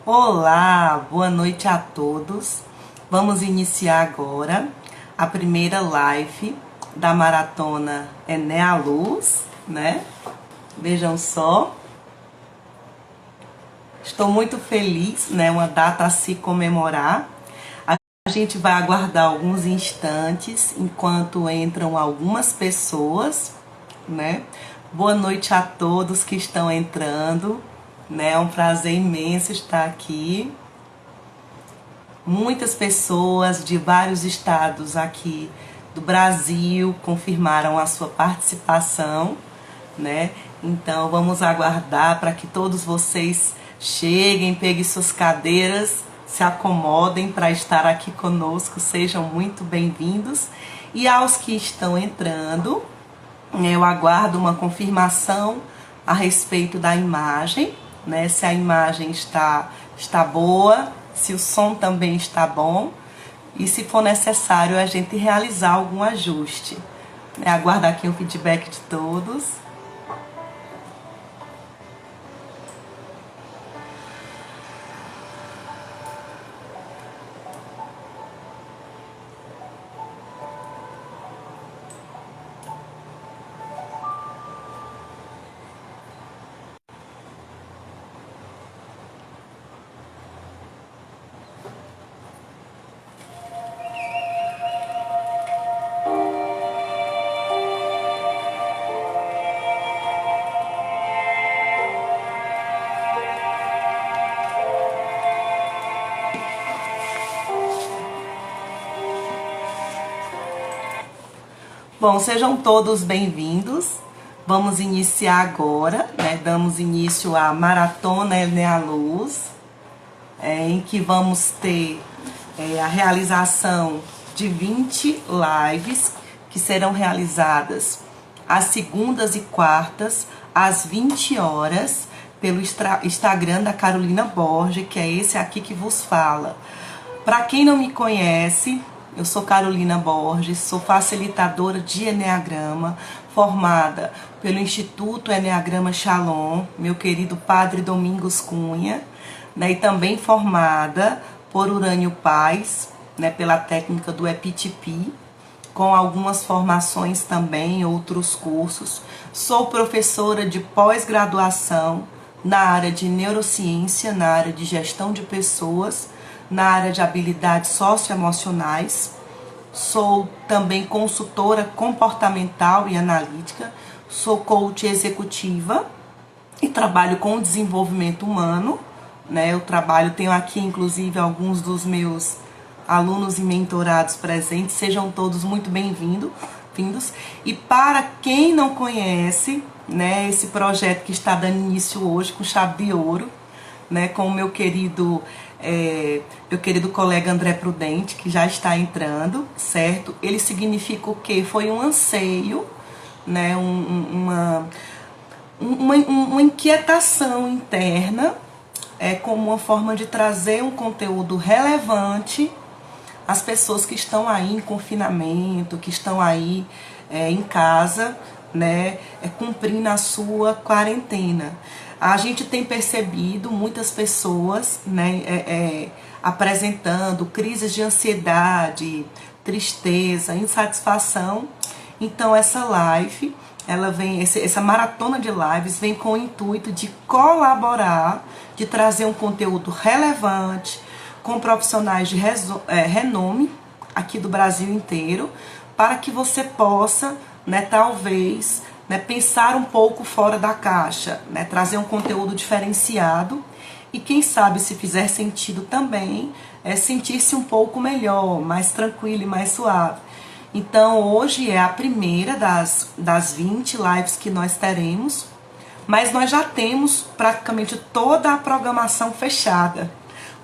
Olá, boa noite a todos. Vamos iniciar agora a primeira live da maratona Ené à Luz, né? Vejam só. Estou muito feliz, né? Uma data a se comemorar. A gente vai aguardar alguns instantes enquanto entram algumas pessoas, né? Boa noite a todos que estão entrando, né? É um prazer imenso estar aqui. Muitas pessoas de vários estados aqui do Brasil confirmaram a sua participação, né? Então vamos aguardar para que todos vocês cheguem, peguem suas cadeiras, se acomodem para estar aqui conosco, sejam muito bem-vindos. E aos que estão entrando, eu aguardo uma confirmação a respeito da imagem, né? Se a imagem está boa, se o som também está bom e se for necessário a gente realizar algum ajuste. Aguardo aqui o feedback de todos. Bom, sejam todos bem-vindos. Vamos iniciar agora, né? Damos início à Maratona Ené à Luz, em que vamos ter a realização de 20 lives que serão realizadas às segundas e quartas, às 20 horas, pelo Instagram da Carolina Borges, que é esse aqui que vos fala. Para quem não me conhece, eu sou Carolina Borges, sou facilitadora de Eneagrama, formada pelo Instituto Eneagrama Shalom, meu querido Padre Domingos Cunha, né, e também formada por Urânio Paz, né, pela técnica do EPTP, com algumas formações também, outros cursos. Sou professora de pós-graduação na área de neurociência, na área de gestão de pessoas, na área de habilidades socioemocionais. Sou também consultora comportamental e analítica. Sou coach executiva e trabalho com desenvolvimento humano, né? Tenho aqui inclusive alguns dos meus alunos e mentorados presentes. Sejam todos muito bem-vindos. E para quem não conhece, né, esse projeto que está dando início hoje com chave de ouro, né, com o meu querido colega André Prudente, que já está entrando, certo? Ele significa o quê? Foi um anseio, né, uma inquietação interna, como uma forma de trazer um conteúdo relevante às pessoas que estão aí em confinamento, que estão aí em casa, né, cumprindo a sua quarentena. A gente tem percebido muitas pessoas, né, apresentando crises de ansiedade, tristeza, insatisfação. Então essa live, essa maratona de lives vem com o intuito de colaborar, de trazer um conteúdo relevante, com profissionais de renome aqui do Brasil inteiro, para que você possa, né, talvez, né, pensar um pouco fora da caixa, né, trazer um conteúdo diferenciado e quem sabe, se fizer sentido também, sentir-se um pouco melhor, mais tranquilo e mais suave. Então hoje é a primeira das 20 lives que nós teremos, mas nós já temos praticamente toda a programação fechada.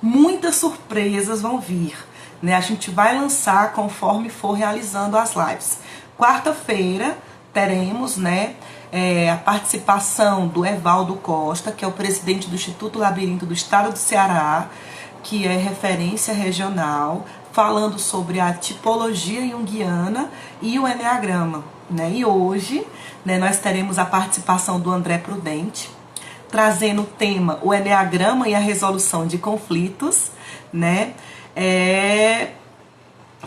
Muitas surpresas vão vir, né? A gente vai lançar conforme for realizando as lives. Quarta-feira teremos, né, a participação do Evaldo Costa, que é o presidente do Instituto Labirinto do Estado do Ceará, que é referência regional, falando sobre a tipologia junguiana e o eneagrama, né? E hoje, né, nós teremos a participação do André Prudente, trazendo o tema o Eneagrama e a resolução de conflitos, né?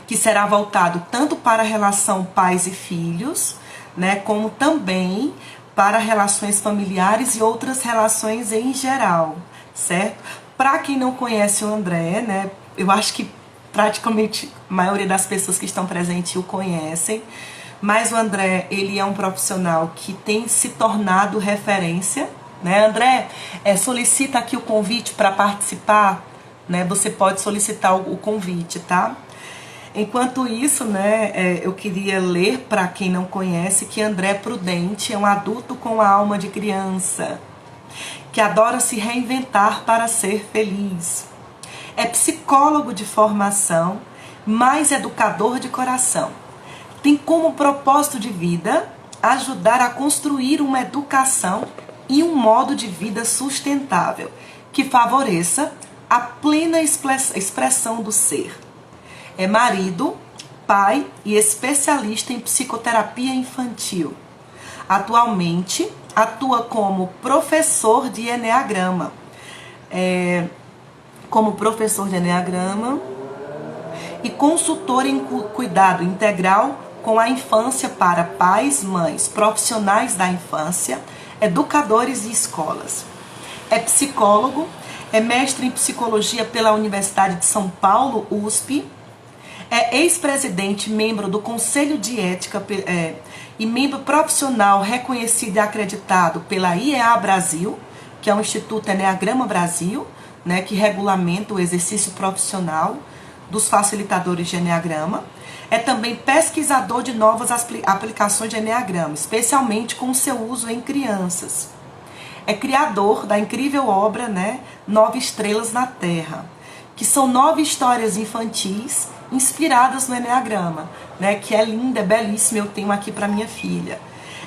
Que será voltado tanto para a relação pais e filhos, né, como também para relações familiares e outras relações em geral, certo? Para quem não conhece o André, né, eu acho que praticamente a maioria das pessoas que estão presentes o conhecem, mas o André, ele é um profissional que tem se tornado referência, né? André, solicita aqui o convite para participar, né? Você pode solicitar o convite, tá? Enquanto isso, né, eu queria ler para quem não conhece que André Prudente é um adulto com a alma de criança, que adora se reinventar para ser feliz. É psicólogo de formação, mas educador de coração. Tem como propósito de vida ajudar a construir uma educação e um modo de vida sustentável que favoreça a plena expressão do ser. É marido, pai e especialista em psicoterapia infantil. Atualmente, atua como professor de Eneagrama. Como professor de Eneagrama e consultor em cuidado integral com a infância para pais, mães, profissionais da infância, educadores e escolas. É psicólogo, é mestre em psicologia pela Universidade de São Paulo, USP, é ex-presidente, membro do Conselho de Ética e membro profissional reconhecido e acreditado pela IEA Brasil, que é o Instituto Eneagrama Brasil, né, que regulamenta o exercício profissional dos facilitadores de Eneagrama. É também pesquisador de novas aplicações de Eneagrama, especialmente com seu uso em crianças. É criador da incrível obra, né, 9 Estrelas na Terra, que são 9 histórias infantis inspiradas no Eneagrama, né, que é linda, é belíssima, eu tenho aqui para minha filha.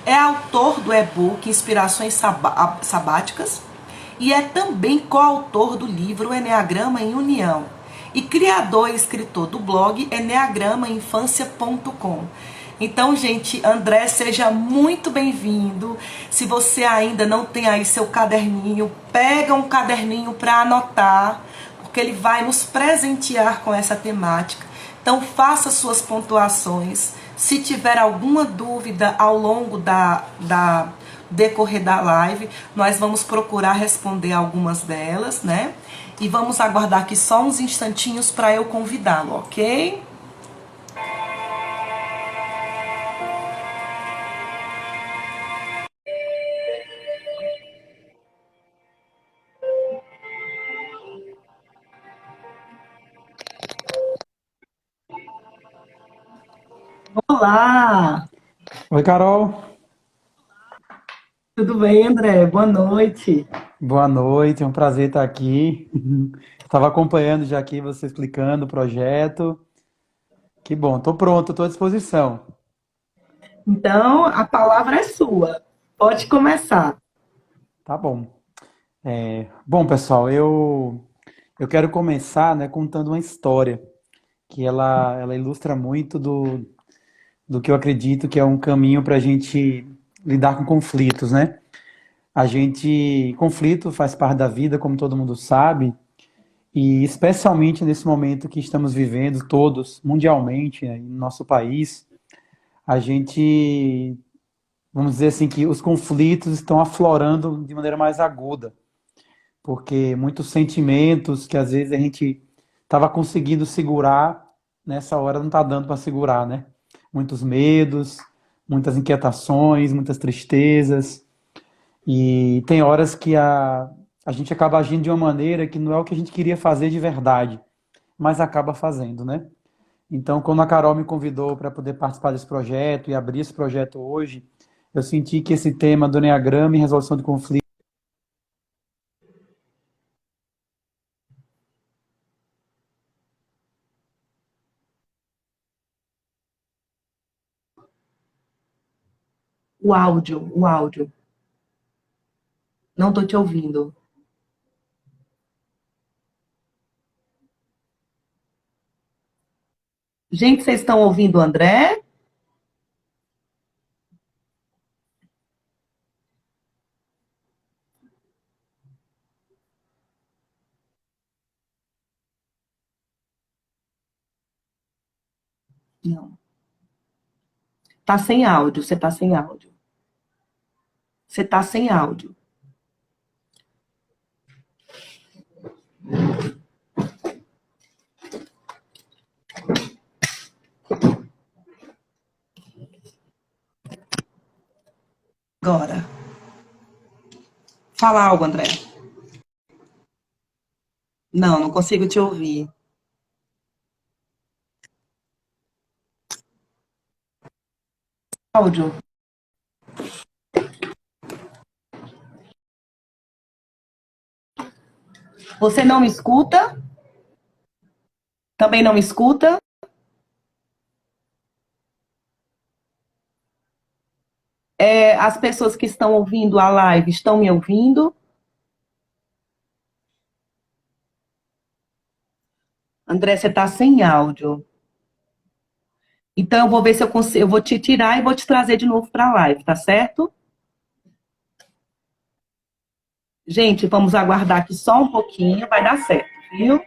É autor do e-book Inspirações Sabáticas e é também coautor do livro Eneagrama em União e criador e escritor do blog eneagramainfancia.com. Então, gente, André, seja muito bem-vindo. Se você ainda não tem aí seu caderninho, pega um caderninho para anotar, porque ele vai nos presentear com essa temática. Então, faça suas pontuações. Se tiver alguma dúvida ao longo da decorrer da live, nós vamos procurar responder algumas delas, né? E vamos aguardar aqui só uns instantinhos para eu convidá-lo, ok? Olá! Oi, Carol. Tudo bem, André? Boa noite. Boa noite, é um prazer estar aqui. Estava acompanhando já aqui você explicando o projeto. Que bom, estou pronto, estou à disposição. Então, a palavra é sua. Pode começar. Tá bom. Bom, pessoal, eu quero começar, né, contando uma história que ela ilustra muito do que eu acredito que é um caminho para a gente lidar com conflitos, né? Conflito faz parte da vida, como todo mundo sabe. E especialmente nesse momento que estamos vivendo, todos, mundialmente, né, no nosso país, a gente, vamos dizer assim, que os conflitos estão aflorando de maneira mais aguda, porque muitos sentimentos que às vezes a gente estava conseguindo segurar, nessa hora não está dando para segurar, né? Muitos medos, muitas inquietações, muitas tristezas, e tem horas que a gente acaba agindo de uma maneira que não é o que a gente queria fazer de verdade, mas acaba fazendo, né? Então, quando a Carol me convidou para poder participar desse projeto e abrir esse projeto hoje, eu senti que esse tema do Enneagrama e resolução de conflitos. O áudio. Não estou te ouvindo. Gente, vocês estão ouvindo o André? Não. Tá sem áudio, você tá sem áudio. Você tá sem áudio. Agora. Fala algo, André. Não, não consigo te ouvir. Áudio. Você não me escuta? Também não me escuta? As pessoas que estão ouvindo a live estão me ouvindo? André, você está sem áudio. Então, eu vou ver se eu consigo. Eu vou te tirar e vou te trazer de novo para a live, tá certo? Gente, vamos aguardar aqui só um pouquinho, vai dar certo, viu?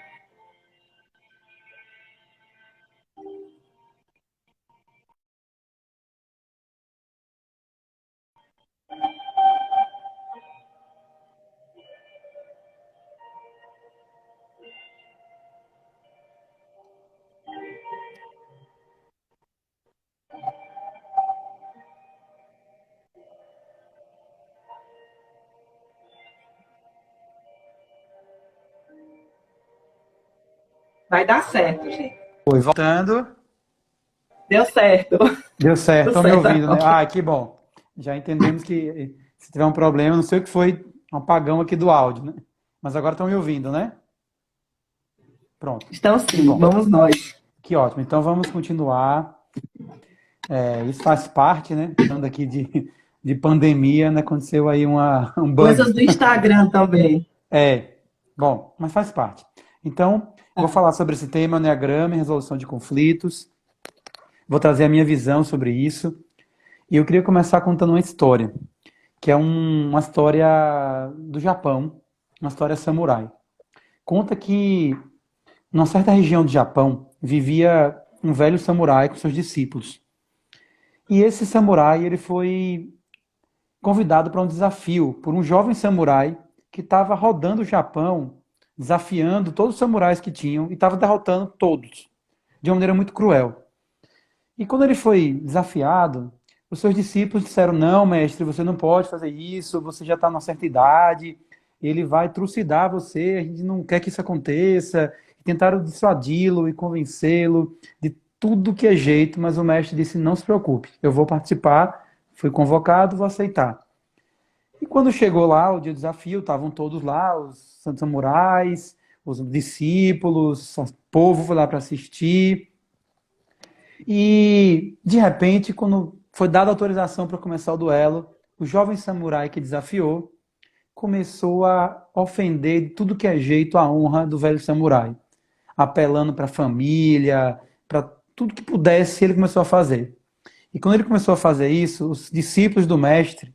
Vai dar certo, gente. Oi, voltando. Deu certo. Deu certo, Deu estão me certo ouvindo, né? agora. Ah, que bom. Já entendemos que se tiver um problema, não sei o que foi, um apagão aqui do áudio, né? Mas agora estão me ouvindo, né? Pronto, Então, que sim, bom. vamos nós. Que ótimo. Então vamos continuar. Isso faz parte, né? Falando aqui de pandemia, né? Aconteceu aí um bug. Coisas do Instagram também. É, bom, mas faz parte. Então, vou Tá. falar sobre esse tema, Enneagrama e resolução de conflitos. Vou trazer a minha visão sobre isso. E eu queria começar contando uma história, que é uma história do Japão, uma história samurai. Conta que, numa certa região do Japão, vivia um velho samurai com seus discípulos. E esse samurai, ele foi convidado para um desafio por um jovem samurai que estava rodando o Japão, desafiando todos os samurais que tinham e estava derrotando todos, de uma maneira muito cruel. E quando ele foi desafiado, os seus discípulos disseram: Não, mestre, você não pode fazer isso, você já está numa certa idade, ele vai trucidar você, a gente não quer que isso aconteça. Tentaram dissuadi-lo e convencê-lo de tudo que é jeito, mas o mestre disse: Não se preocupe, eu vou participar, fui convocado, vou aceitar. E quando chegou lá o dia do desafio, estavam todos lá, os santos samurais, os discípulos, o povo foi lá para assistir. E, de repente, quando foi dada autorização para começar o duelo, o jovem samurai que desafiou começou a ofender de tudo que é jeito a honra do velho samurai, apelando para a família, para tudo que pudesse, ele começou a fazer. E quando ele começou a fazer isso, os discípulos do mestre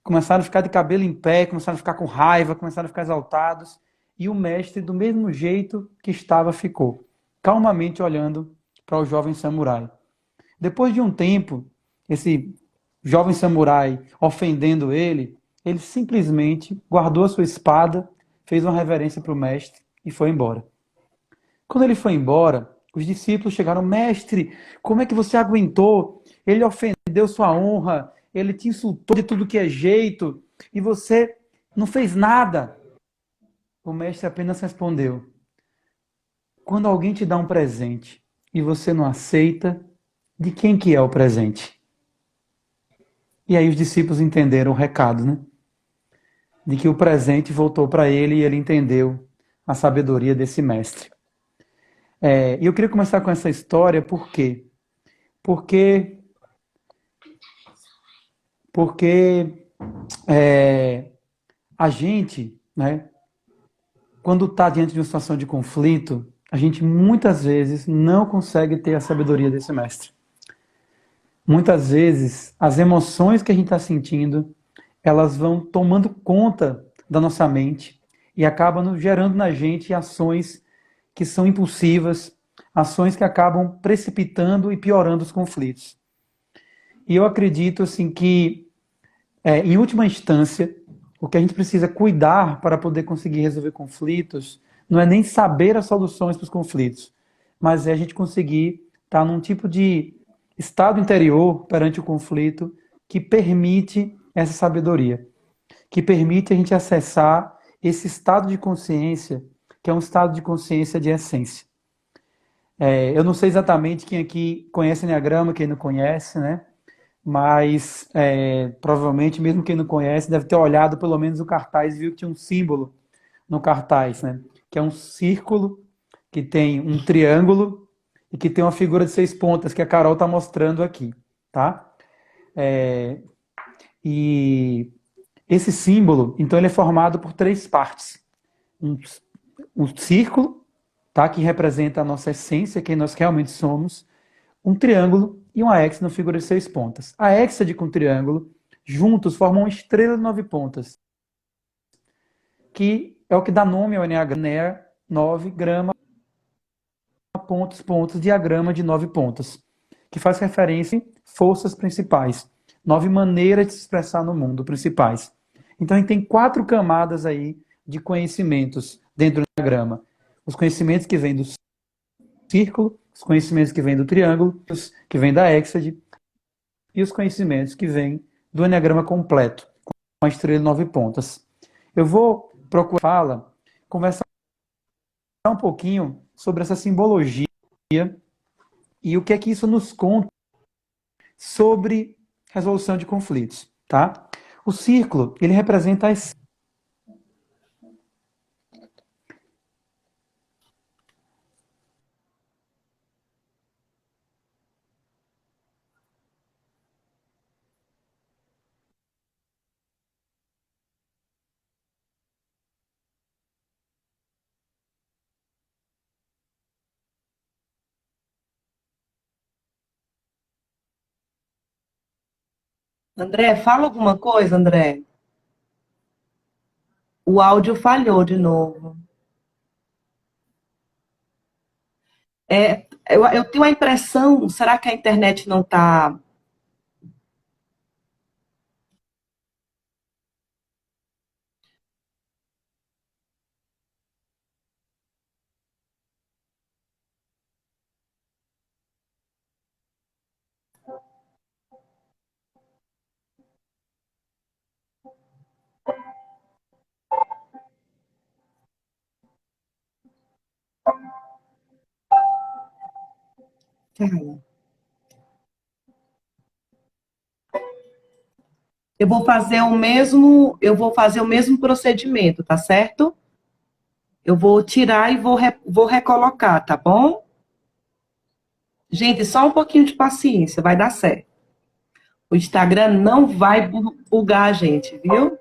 começaram a ficar de cabelo em pé, começaram a ficar com raiva, começaram a ficar exaltados, e o mestre, do mesmo jeito que estava, ficou, calmamente olhando para o jovem samurai. Depois de um tempo, esse jovem samurai ofendendo ele, ele simplesmente guardou a sua espada, fez uma reverência para o mestre e foi embora. Quando ele foi embora, os discípulos chegaram: Mestre, como é que você aguentou? Ele ofendeu sua honra, ele te insultou de tudo que é jeito e você não fez nada. O mestre apenas respondeu: Quando alguém te dá um presente e você não aceita, de quem que é o presente? E aí os discípulos entenderam o recado, né? De que o presente voltou para ele e ele entendeu a sabedoria desse mestre. E eu queria começar com essa história, por quê? Porque, porque a gente, né, quando está diante de uma situação de conflito, a gente muitas vezes não consegue ter a sabedoria desse mestre. Muitas vezes, as emoções que a gente está sentindo, elas vão tomando conta da nossa mente e acabam gerando na gente ações que são impulsivas, ações que acabam precipitando e piorando os conflitos. E eu acredito assim que, em última instância, o que a gente precisa cuidar para poder conseguir resolver conflitos não é nem saber as soluções para os conflitos, mas é a gente conseguir estar num tipo de estado interior perante o conflito que permite essa sabedoria, que permite a gente acessar esse estado de consciência, que é um estado de consciência de essência. Eu não sei exatamente quem aqui conhece Enneagrama, quem não conhece, né? Mas provavelmente, mesmo quem não conhece, deve ter olhado pelo menos o cartaz e viu que tinha um símbolo no cartaz, né? Que é um círculo, que tem um triângulo e que tem uma figura de 6 pontas, que a Carol está mostrando aqui, tá? É, e esse símbolo, então, ele é formado por 3 partes. Um, um círculo, tá? Que representa a nossa essência, quem nós realmente somos. Um triângulo e uma hexágono figura de 6 pontas. A hexágono com o triângulo, juntos, formam uma estrela de 9 pontas, que é o que dá nome ao Enneagrama, 9 grama, pontos, pontos, diagrama de 9 pontas, que faz referência em forças principais, 9 maneiras de se expressar no mundo principais. Então a gente tem 4 camadas aí de conhecimentos dentro do Enneagrama. Os conhecimentos que vêm do círculo, os conhecimentos que vêm do triângulo, os que vêm da hexágono e os conhecimentos que vêm do Enneagrama completo, com a estrela de 9 pontas. Eu vou procurar conversar um pouquinho sobre essa simbologia e o que é que isso nos conta sobre resolução de conflitos, tá? O círculo, ele representa as... André, fala alguma coisa, André. O áudio falhou de novo. Eu tenho a impressão, será que a internet não está... Eu vou fazer o mesmo procedimento, tá certo? Eu vou tirar e vou recolocar, tá bom? Gente, só um pouquinho de paciência, vai dar certo. O Instagram não vai bugar a gente, viu?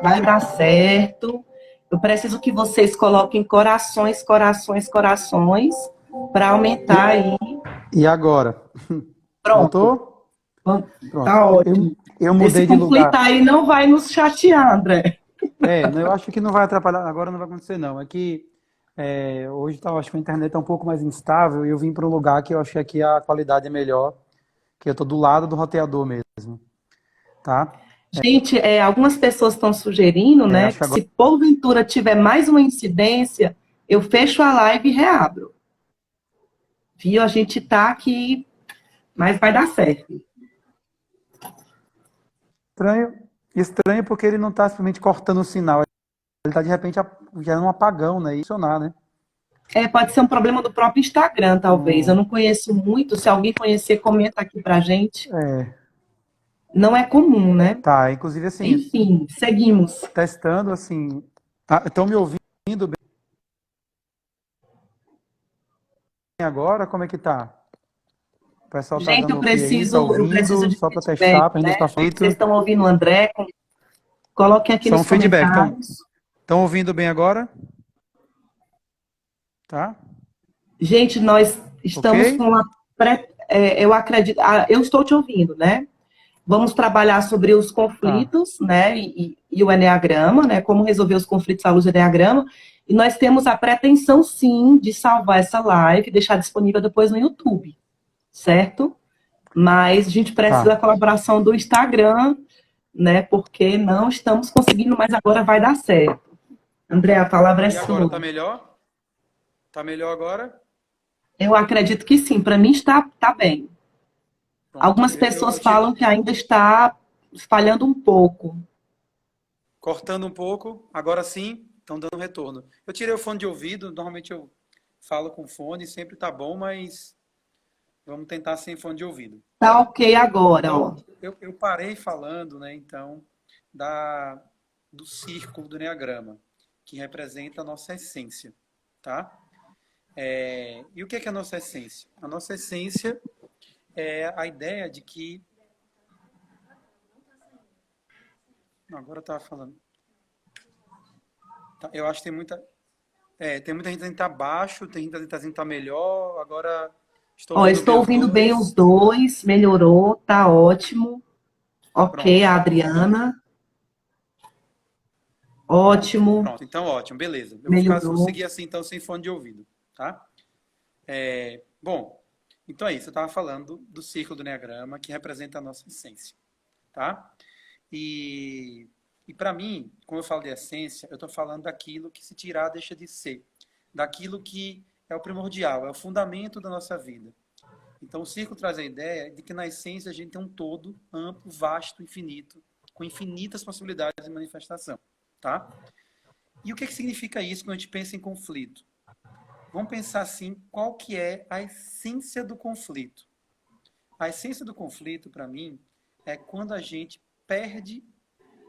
Vai dar certo. Eu preciso que vocês coloquem corações, corações, corações, para aumentar aí. E agora? Pronto. Voltou? Pronto. Tá ótimo. Eu Esse mudei de conflito lugar. aí não vai nos chatear, André. Eu acho que não vai atrapalhar, agora não vai acontecer não. É que hoje tá, eu acho que a internet está um pouco mais instável e eu vim para um lugar que eu achei que a qualidade é melhor, que eu estou do lado do roteador mesmo, tá? Gente, algumas pessoas estão sugerindo, né, Acho que que agora se porventura tiver mais uma incidência, eu fecho a live e reabro. Viu? A gente tá aqui, mas vai dar certo. estranho, estranho porque ele não está simplesmente cortando o sinal, ele está de repente gerando um apagão, né? E funcionar, né? Pode ser um problema do próprio Instagram, talvez. Eu Hum, não conheço muito. Se alguém conhecer, comenta aqui pra gente. é, Não é comum, né? tá, inclusive assim, Enfim, seguimos. testando assim, estão me ouvindo agora? Como é que tá? O pessoal tá Gente, dando ok aí? Tá eu preciso ouvindo? de Só para feedback, testar, para a gente né? estar Vocês feito. estão ouvindo o André? Coloquem aqui Só um nos feedback. comentários. Estão ouvindo bem agora? Tá? Gente, nós Ok? estamos com uma eu acredito, eu estou te ouvindo, né? Vamos trabalhar sobre os Tá. conflitos, né? E o Enneagrama, né? Como resolver os conflitos à luz do Enneagrama. E nós temos a pretensão, sim, de salvar essa live e deixar disponível depois no YouTube, certo? Mas a gente precisa da Tá. colaboração do Instagram, né? Porque não estamos conseguindo, mas agora vai dar certo. André, a palavra é E agora, sua. tá melhor? Tá melhor agora? Eu acredito que sim, para mim está bem. Pronto. Algumas pessoas falam que ainda está falhando um pouco. Cortando um pouco, agora sim, estão dando retorno. Eu tirei o fone de ouvido, normalmente eu falo com fone, sempre tá bom, mas vamos tentar sem fone de ouvido. Tá ok agora, ó. Então, eu parei falando, né, então, do círculo do Enneagrama, que representa a nossa essência, tá? E o que é a nossa essência? A nossa essência é a ideia de que... Agora eu estava falando. Tá, eu acho que tem muita gente que está baixo, tem muita gente que está melhor, agora estou Ó, ouvindo bem estou os ouvindo bem os dois. dois, melhorou, tá ótimo. Ok, Pronto. a Adriana, ótimo, Pronto, então ótimo, beleza. Vou melhorou. seguir assim então sem fone de ouvido, tá? Bom, então é isso, eu estava falando do círculo do Enneagrama, que representa a nossa essência, tá? E, e para mim, como eu falo de essência, eu estou falando daquilo que se tirar deixa de ser, daquilo que é o primordial, é o fundamento da nossa vida. Então o círculo traz a ideia de que na essência a gente tem um todo amplo, vasto, infinito, com infinitas possibilidades de manifestação, tá? E o que significa isso quando a gente pensa em conflito? Vamos pensar assim, qual que é a essência do conflito? A essência do conflito, para mim, é quando a gente perde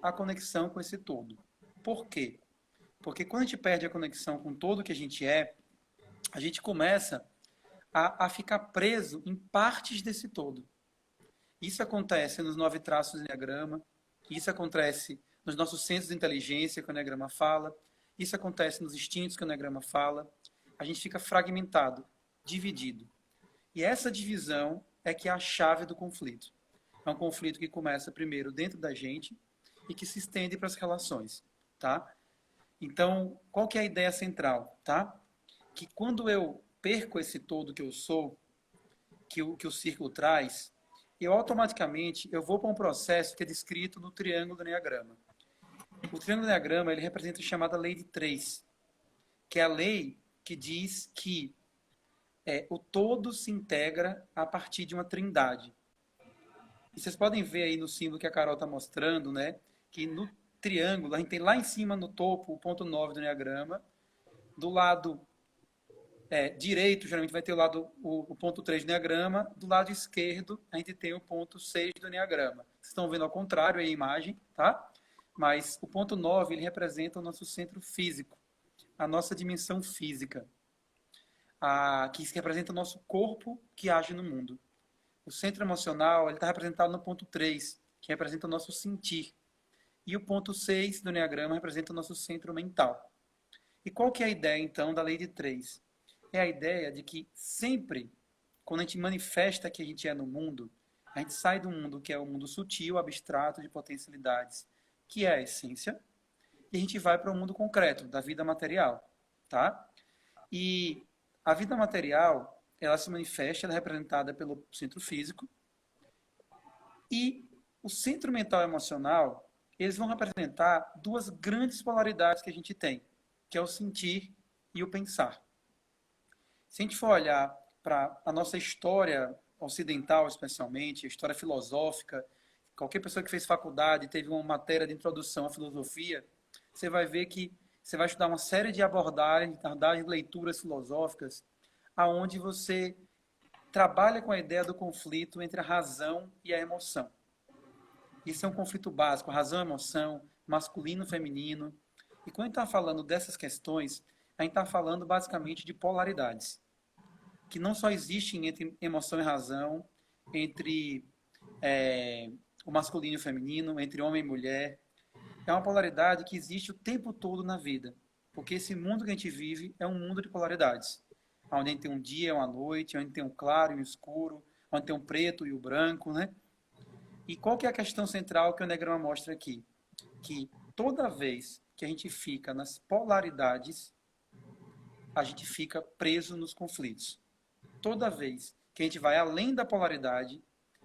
a conexão com esse todo. Por quê? Porque quando a gente perde a conexão com todo que a gente começa a ficar preso em partes desse todo. Isso acontece nos 9 traços do Enneagrama, isso acontece nos nossos centros de inteligência que o Enneagrama fala, isso acontece nos instintos que o Enneagrama fala. A gente fica fragmentado, dividido. E essa divisão é que é a chave do conflito. É um conflito que começa primeiro dentro da gente e que se estende para as relações, tá? Então, qual que é a ideia central, tá? Que quando eu perco esse todo que eu sou, que o círculo traz, eu automaticamente eu vou para um processo que é descrito no triângulo do Enneagrama. O triângulo do Enneagrama, ele representa a chamada lei de 3, que é a lei que diz que o todo se integra a partir de uma trindade. E vocês podem ver aí no símbolo que a Carol está mostrando, né, que no triângulo, a gente tem lá em cima no topo o ponto 9 do Enneagrama, do lado direito, geralmente vai ter o ponto 3 do Enneagrama, do lado esquerdo a gente tem o ponto 6 do Enneagrama. Vocês estão vendo ao contrário aí a imagem, tá? Mas o ponto 9, ele representa o nosso centro físico, a nossa dimensão física, que representa o nosso corpo que age no mundo. O centro emocional está representado no ponto 3, que representa o nosso sentir. E o ponto 6 do Enneagrama representa o nosso centro mental. E qual que é a ideia, então, da lei de 3? É a ideia de que sempre, quando a gente manifesta que a gente é no mundo, a gente sai do mundo que é o mundo sutil, abstrato, de potencialidades, que é a essência, e a gente vai para o mundo concreto, da vida material, tá? E a vida material, ela se manifesta, ela é representada pelo centro físico, e o centro mental e emocional, eles vão representar duas grandes polaridades que a gente tem, que é o sentir e o pensar. Se a gente for olhar para a nossa história ocidental, especialmente, a história filosófica, qualquer pessoa que fez faculdade, teve uma matéria de introdução à filosofia, você vai ver que você vai estudar uma série de abordagens, leituras filosóficas, aonde você trabalha com a ideia do conflito entre a razão e a emoção. Isso é um conflito básico, razão e emoção, masculino e feminino. E quando a gente está falando dessas questões, a gente está falando basicamente de polaridades. que não só existe entre emoção e razão, entre o masculino e o feminino, entre homem e mulher. É uma polaridade que existe o tempo todo na vida. Porque esse mundo que a gente vive é um mundo de polaridades. Onde a gente tem um dia e uma noite, onde tem um claro e um escuro, onde tem um preto e o branco, né? E qual que é a questão central que o Enneagrama mostra aqui? Que toda vez que a gente fica nas polaridades, a gente fica preso nos conflitos. Toda vez que a gente vai além da polaridade,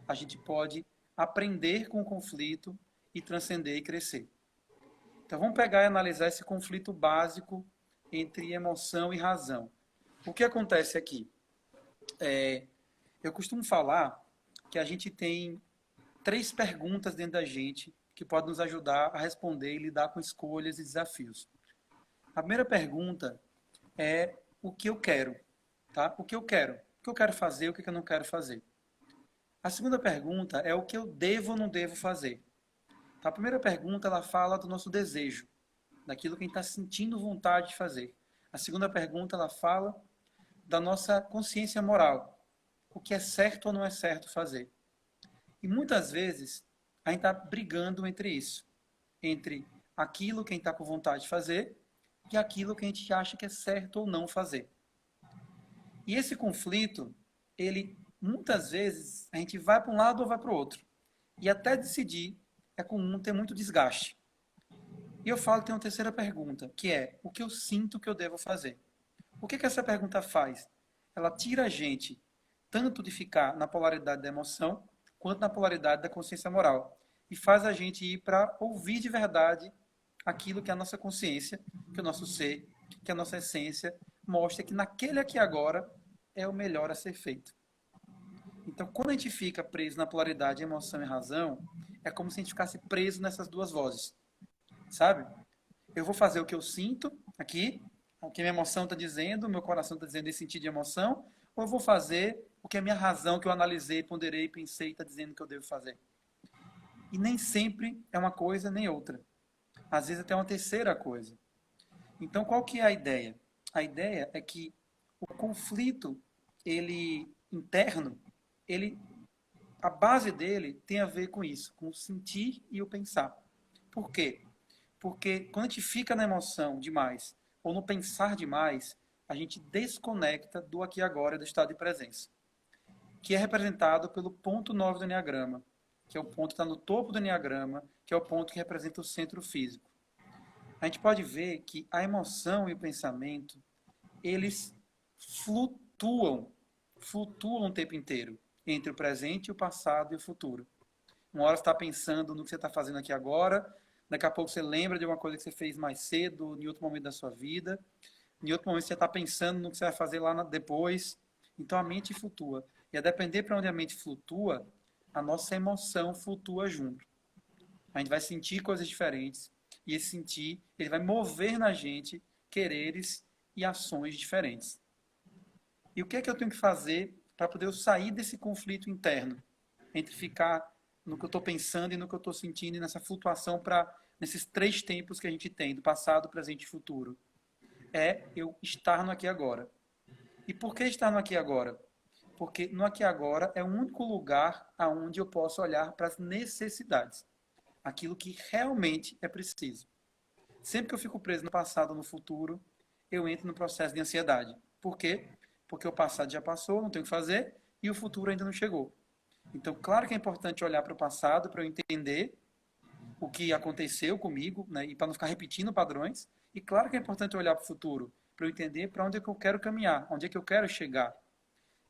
a gente pode aprender com o conflito e transcender e crescer. Então vamos pegar e analisar esse conflito básico entre emoção e razão. O que acontece aqui? Eu costumo falar que a gente tem 3 perguntas dentro da gente que podem nos ajudar a responder e lidar com escolhas e desafios. A primeira pergunta é o que eu quero, tá? O que eu quero? O que eu quero fazer, o que eu não quero fazer? A segunda pergunta é o que eu devo ou não devo fazer. A primeira pergunta ela fala do nosso desejo, daquilo que a gente está sentindo vontade de fazer. A segunda pergunta ela fala da nossa consciência moral, o que é certo ou não é certo fazer. E muitas vezes a gente está brigando entre isso, entre aquilo que a gente está com vontade de fazer e aquilo que a gente acha que é certo ou não fazer. E esse conflito, ele muitas vezes a gente vai para um lado ou vai para o outro. E até decidir é comum ter muito desgaste. E eu falo que tem uma terceira pergunta, que é o que eu sinto que eu devo fazer. O que essa pergunta faz? Ela tira a gente tanto de ficar na polaridade da emoção, quanto na polaridade da consciência moral. E faz a gente ir para ouvir de verdade aquilo que a nossa consciência, que o nosso ser, que a nossa essência mostra que naquele aqui agora é o melhor a ser feito. Então, quando a gente fica preso na polaridade emoção e razão, é como se a gente ficasse preso nessas duas vozes, sabe? Eu vou fazer o que eu sinto aqui, o que a minha emoção está dizendo, o meu coração está dizendo esse sentido de emoção, ou eu vou fazer o que a minha razão, que eu analisei, ponderei, pensei, está dizendo que eu devo fazer. E nem sempre é uma coisa nem outra. Às vezes até uma terceira coisa. Então, qual que é a ideia? A ideia é que o conflito ele interno, a base dele tem a ver com isso, com o sentir e o pensar. Por quê? Porque quando a gente fica na emoção demais, ou no pensar demais, a gente desconecta do aqui e agora, do estado de presença, que é representado pelo ponto 9 do Enneagrama, que é o ponto que está no topo do Enneagrama, que é o ponto que representa o centro físico. A gente pode ver que a emoção e o pensamento, eles flutuam o tempo inteiro, entre o presente, o passado e o futuro. Uma hora você está pensando no que você está fazendo aqui agora, daqui a pouco você lembra de uma coisa que você fez mais cedo, em outro momento da sua vida, em outro momento você está pensando no que você vai fazer lá depois. Então a mente flutua. E a depender para onde a mente flutua, a nossa emoção flutua junto. A gente vai sentir coisas diferentes, e esse sentir, ele vai mover na gente quereres e ações diferentes. E o que é que eu tenho que fazer para poder eu sair desse conflito interno? Entre ficar no que eu estou pensando e no que eu estou sentindo, e nessa flutuação nesses 3 tempos que a gente tem, do passado, presente e futuro. É eu estar no aqui e agora. E por que estar no aqui e agora? Porque no aqui e agora é o único lugar onde eu posso olhar para as necessidades. Aquilo que realmente é preciso. Sempre que eu fico preso no passado ou no futuro, eu entro no processo de ansiedade. Por quê? Porque o passado já passou, não tenho o que fazer, e o futuro ainda não chegou. Então, claro que é importante olhar para o passado para eu entender o que aconteceu comigo, né, e para não ficar repetindo padrões. E claro que é importante olhar para o futuro para eu entender para onde é que eu quero caminhar, onde é que eu quero chegar.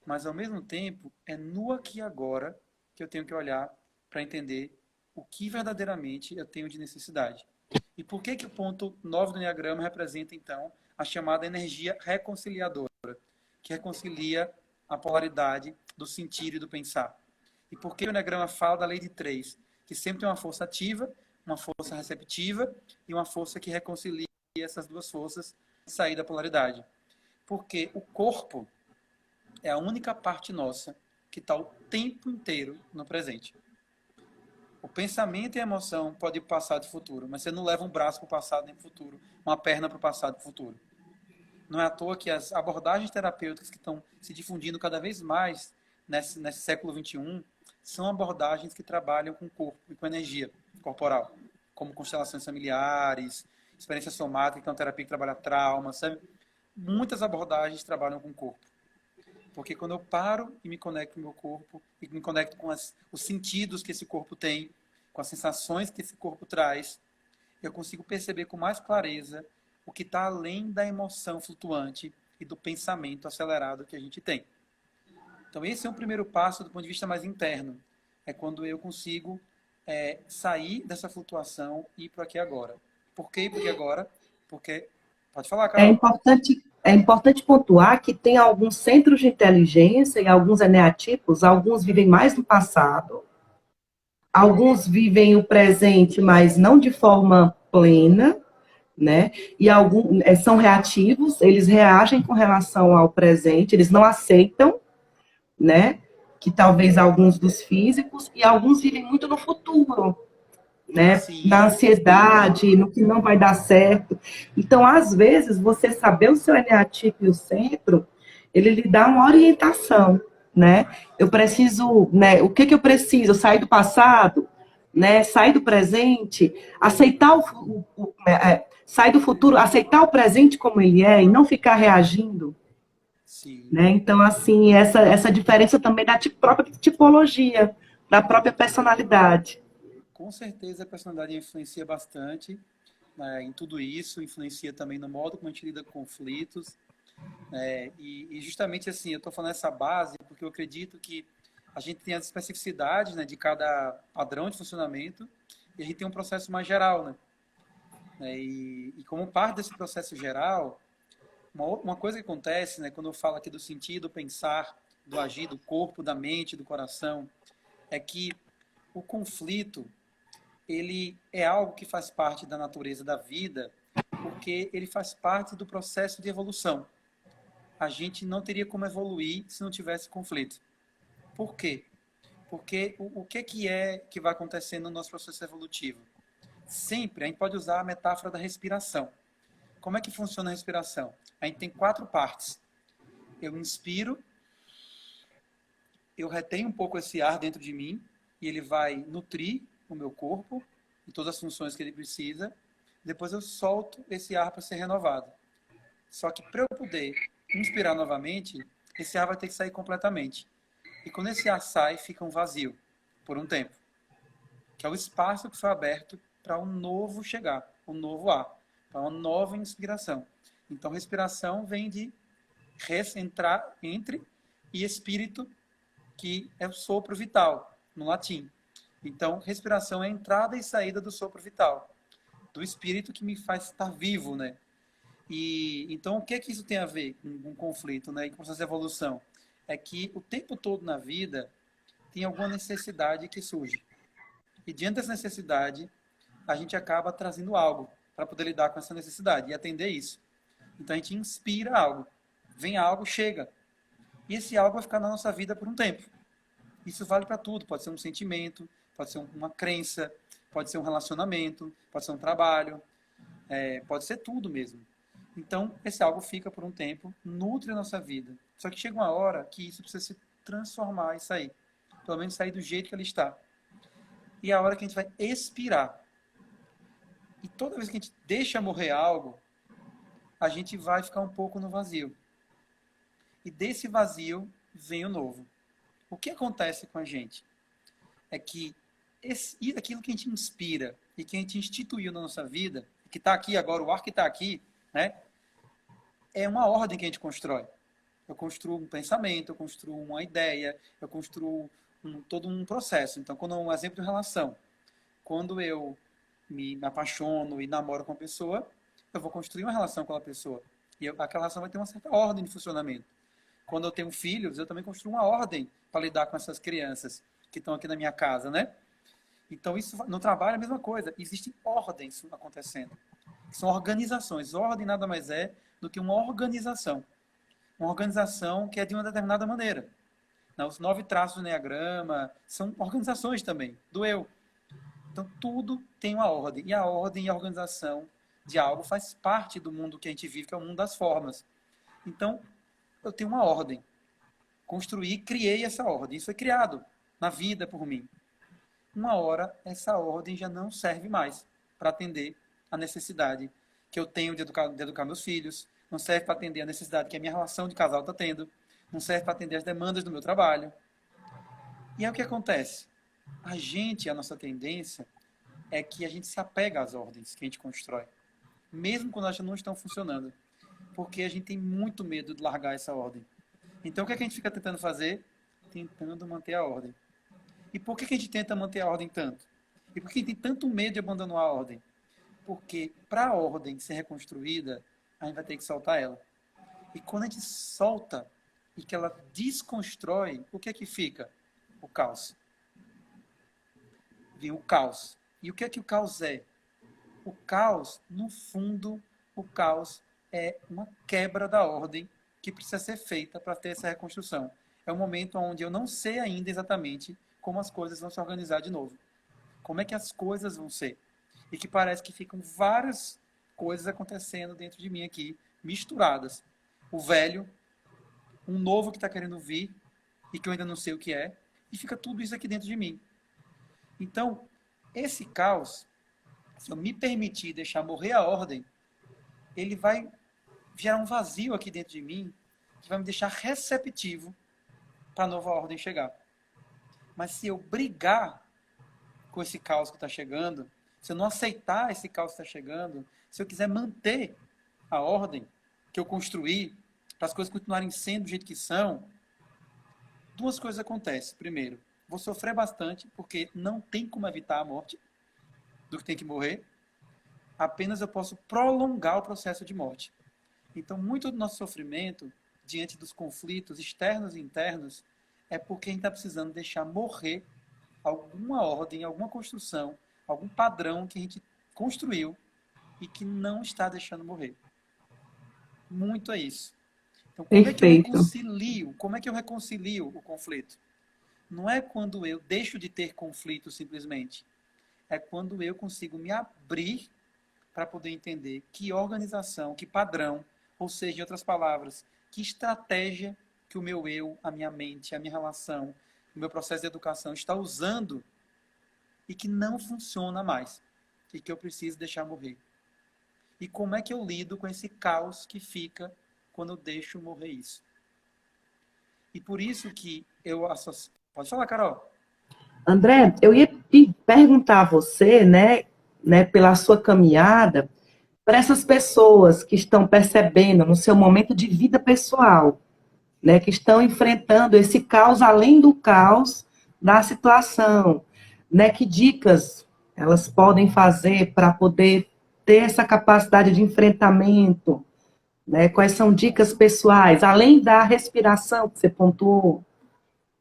Mas, ao mesmo tempo, é no aqui e agora que eu tenho que olhar para entender o que verdadeiramente eu tenho de necessidade. E por que o ponto 9 do Enneagrama representa, então, a chamada energia reconciliadora, que reconcilia a polaridade do sentir e do pensar? E por que o Enneagrama fala da lei de 3, que sempre tem uma força ativa, uma força receptiva e uma força que reconcilia essas duas forças e sair da polaridade? Porque o corpo é a única parte nossa que está o tempo inteiro no presente. O pensamento e a emoção podem ir para o passado e futuro, mas você não leva um braço para o passado nem para o futuro, uma perna para o passado e para o futuro. Não é à toa que as abordagens terapêuticas que estão se difundindo cada vez mais nesse século XXI são abordagens que trabalham com o corpo e com energia corporal, como constelações familiares, experiência somática, que é uma terapia que trabalha trauma, sabe? Muitas abordagens trabalham com o corpo. Porque quando eu paro e me conecto com o meu corpo, e me conecto com os sentidos que esse corpo tem, com as sensações que esse corpo traz, eu consigo perceber com mais clareza o que está além da emoção flutuante e do pensamento acelerado que a gente tem. Então esse é o primeiro passo do ponto de vista mais interno. É quando eu consigo sair dessa flutuação e ir para aqui agora. Por que ir para aqui agora? Porque... Pode falar, Carol. É importante pontuar que tem alguns centros de inteligência e alguns eneatipos, alguns vivem mais no passado, alguns vivem o presente, mas não de forma plena, né? E alguns são reativos, eles reagem com relação ao presente, eles não aceitam, né? Que talvez alguns dos físicos, e alguns vivem muito no futuro, né? Sim. Na ansiedade, no que não vai dar certo. Então, às vezes, você saber o seu eneatipo e o centro, ele lhe dá uma orientação, né? Eu preciso, né? O que eu preciso? Sair do passado, né? Sair do presente, aceitar sair do futuro, aceitar o presente como ele é e não ficar reagindo. Sim. Né? Então, assim, essa diferença também da própria tipologia, da própria personalidade. Com certeza a personalidade influencia bastante, né, em tudo isso, influencia também no modo como a gente lida com conflitos. E justamente assim, eu estou falando essa base porque eu acredito que a gente tem as especificidades, né, de cada padrão de funcionamento e a gente tem um processo mais geral. Né? E como parte desse processo geral, uma coisa que acontece, né, quando eu falo aqui do sentido, pensar, do agir, do corpo, da mente, do coração, é que o conflito ele é algo que faz parte da natureza da vida, porque ele faz parte do processo de evolução. A gente não teria como evoluir se não tivesse conflito. Por quê? Porque o que vai acontecer no nosso processo evolutivo? Sempre a gente pode usar a metáfora da respiração. Como é que funciona a respiração? A gente tem 4 partes. Eu inspiro, eu retenho um pouco esse ar dentro de mim, e ele vai nutrir o meu corpo e todas as funções que ele precisa. Depois eu solto esse ar para ser renovado. Só que para eu poder inspirar novamente, esse ar vai ter que sair completamente. E quando esse ar sai, fica um vazio por um tempo, que é o espaço que foi aberto para um novo chegar, um novo ar, para uma nova inspiração. Então, respiração vem de entrar, entre, e espírito, que é o sopro vital, no latim. Então, respiração é a entrada e saída do sopro vital, do espírito que me faz estar vivo, né? E então, o que é que isso tem a ver com um conflito, né? E com o processo de evolução? É que o tempo todo na vida tem alguma necessidade que surge. E diante dessa necessidade, a gente acaba trazendo algo para poder lidar com essa necessidade e atender isso. Então, a gente inspira algo. Vem algo, chega. E esse algo vai ficar na nossa vida por um tempo. Isso vale para tudo. Pode ser um sentimento, pode ser uma crença, pode ser um relacionamento, pode ser um trabalho, pode ser tudo mesmo. Então, esse algo fica por um tempo, nutre a nossa vida. Só que chega uma hora que isso precisa se transformar e sair. Pelo menos sair do jeito que ele está. E é a hora que a gente vai expirar. E toda vez que a gente deixa morrer algo, a gente vai ficar um pouco no vazio. E desse vazio vem o novo. O que acontece com a gente? É que aquilo que a gente inspira e que a gente instituiu na nossa vida, que está aqui agora, o ar que está aqui, né? É uma ordem que a gente constrói. Eu construo um pensamento, eu construo uma ideia, eu construo todo um processo. Então, quando um exemplo de relação, quando eu me apaixono e namoro com uma pessoa, eu vou construir uma relação com aquela pessoa. E aquela relação vai ter uma certa ordem de funcionamento. Quando eu tenho filhos, eu também construo uma ordem para lidar com essas crianças que estão aqui na minha casa, né? Então, isso no trabalho é a mesma coisa. Existem ordens acontecendo. São organizações. Ordem nada mais é do que uma organização. Uma organização que é de uma determinada maneira. Os 9 traços do Enneagrama são organizações também, do eu. Então, tudo tem uma ordem. E a ordem e a organização de algo faz parte do mundo que a gente vive, que é o mundo das formas. Então, eu tenho uma ordem. Construí, criei essa ordem. Isso foi criado na vida por mim. Uma hora, essa ordem já não serve mais para atender a necessidade que eu tenho de educar meus filhos, não serve para atender a necessidade que a minha relação de casal está tendo, não serve para atender as demandas do meu trabalho. E aí o que acontece? A nossa tendência é que a gente se apega às ordens que a gente constrói, mesmo quando elas não estão funcionando, porque a gente tem muito medo de largar essa ordem. Então o que a gente fica tentando fazer? Tentando manter a ordem. E por que a gente tenta manter a ordem tanto? E por que a gente tem tanto medo de abandonar a ordem? Porque para a ordem ser reconstruída, a gente vai ter que soltar ela. E quando a gente solta e que ela desconstrói, o que é que fica? O caos. Vem o caos. E o que o caos é? O caos, no fundo, o caos é uma quebra da ordem que precisa ser feita para ter essa reconstrução. É um momento onde eu não sei ainda exatamente como as coisas vão se organizar de novo. Como é que as coisas vão ser. E que parece que ficam várias coisas acontecendo dentro de mim aqui, misturadas. O velho, um novo que está querendo vir e que eu ainda não sei o que é, e fica tudo isso aqui dentro de mim. Então, esse caos, se eu me permitir deixar morrer a ordem, ele vai gerar um vazio aqui dentro de mim que vai me deixar receptivo para a nova ordem chegar. Mas se eu brigar com esse caos que está chegando, se eu não aceitar esse caos que está chegando, se eu quiser manter a ordem que eu construí, para as coisas continuarem sendo do jeito que são, duas coisas acontecem. Primeiro, vou sofrer bastante, porque não tem como evitar a morte do que tem que morrer. Apenas eu posso prolongar o processo de morte. Então, muito do nosso sofrimento, diante dos conflitos externos e internos, é porque a gente está precisando deixar morrer alguma ordem, alguma construção, algum padrão que a gente construiu e que não está deixando morrer. Muito é isso. Então, Perfeito. como é que eu reconcilio o conflito? Não é quando eu deixo de ter conflito simplesmente. É quando eu consigo me abrir para poder entender que organização, que padrão, ou seja, em outras palavras, que estratégia que o meu eu, a minha mente, a minha relação, o meu processo de educação está usando e que não funciona mais e que eu preciso deixar morrer. E como é que eu lido com esse caos que fica quando eu deixo morrer isso? E por isso que eu associo... Pode falar, Carol. André, eu ia perguntar a você, né, pela sua caminhada, para essas pessoas que estão percebendo no seu momento de vida pessoal, né, que estão enfrentando esse caos além do caos da situação, né, que dicas elas podem fazer para poder ter essa capacidade de enfrentamento, né, quais são dicas pessoais, além da respiração que você pontuou?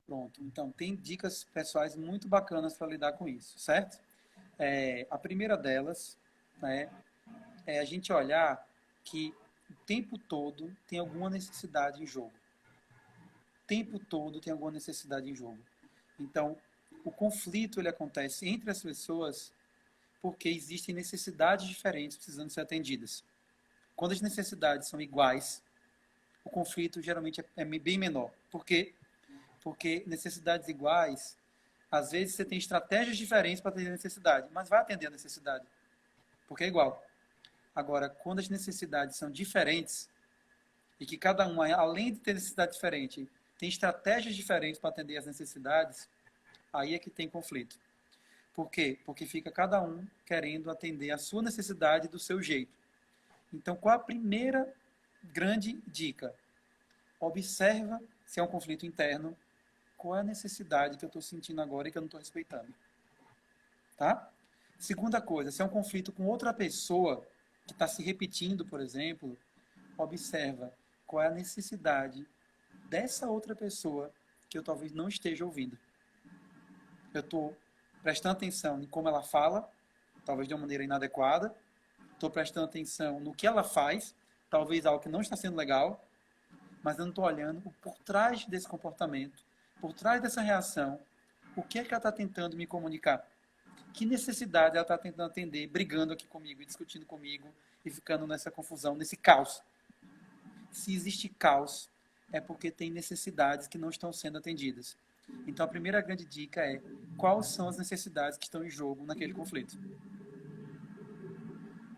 Pronto. Então, tem dicas pessoais muito bacanas para lidar com isso, certo? A primeira delas, né, é a gente olhar que o tempo todo tem alguma necessidade em jogo. O tempo todo tem alguma necessidade em jogo. Então, o conflito ele acontece entre as pessoas porque existem necessidades diferentes precisando ser atendidas. Quando as necessidades são iguais, o conflito geralmente é bem menor. Por quê? Porque necessidades iguais, às vezes você tem estratégias diferentes para atender a necessidade, mas vai atender a necessidade, porque é igual. Agora, quando as necessidades são diferentes, e que cada uma, além de ter necessidade diferente, tem estratégias diferentes para atender as necessidades, aí é que tem conflito. Por quê? Porque fica cada um querendo atender a sua necessidade do seu jeito. Então, qual a primeira grande dica? Observa se é um conflito interno, qual é a necessidade que eu estou sentindo agora e que eu não estou respeitando. Tá? Segunda coisa, se é um conflito com outra pessoa que está se repetindo, por exemplo, observa qual é a necessidade dessa outra pessoa que eu talvez não esteja ouvindo. Eu estou prestando atenção em como ela fala, talvez de uma maneira inadequada, estou prestando atenção no que ela faz, talvez algo que não está sendo legal, mas eu não estou olhando por trás desse comportamento, por trás dessa reação, o que é que ela está tentando me comunicar? Que necessidade ela está tentando atender, brigando aqui comigo, discutindo comigo e ficando nessa confusão, nesse caos? Se existe caos, é porque tem necessidades que não estão sendo atendidas. Então, a primeira grande dica é: quais são as necessidades que estão em jogo naquele conflito?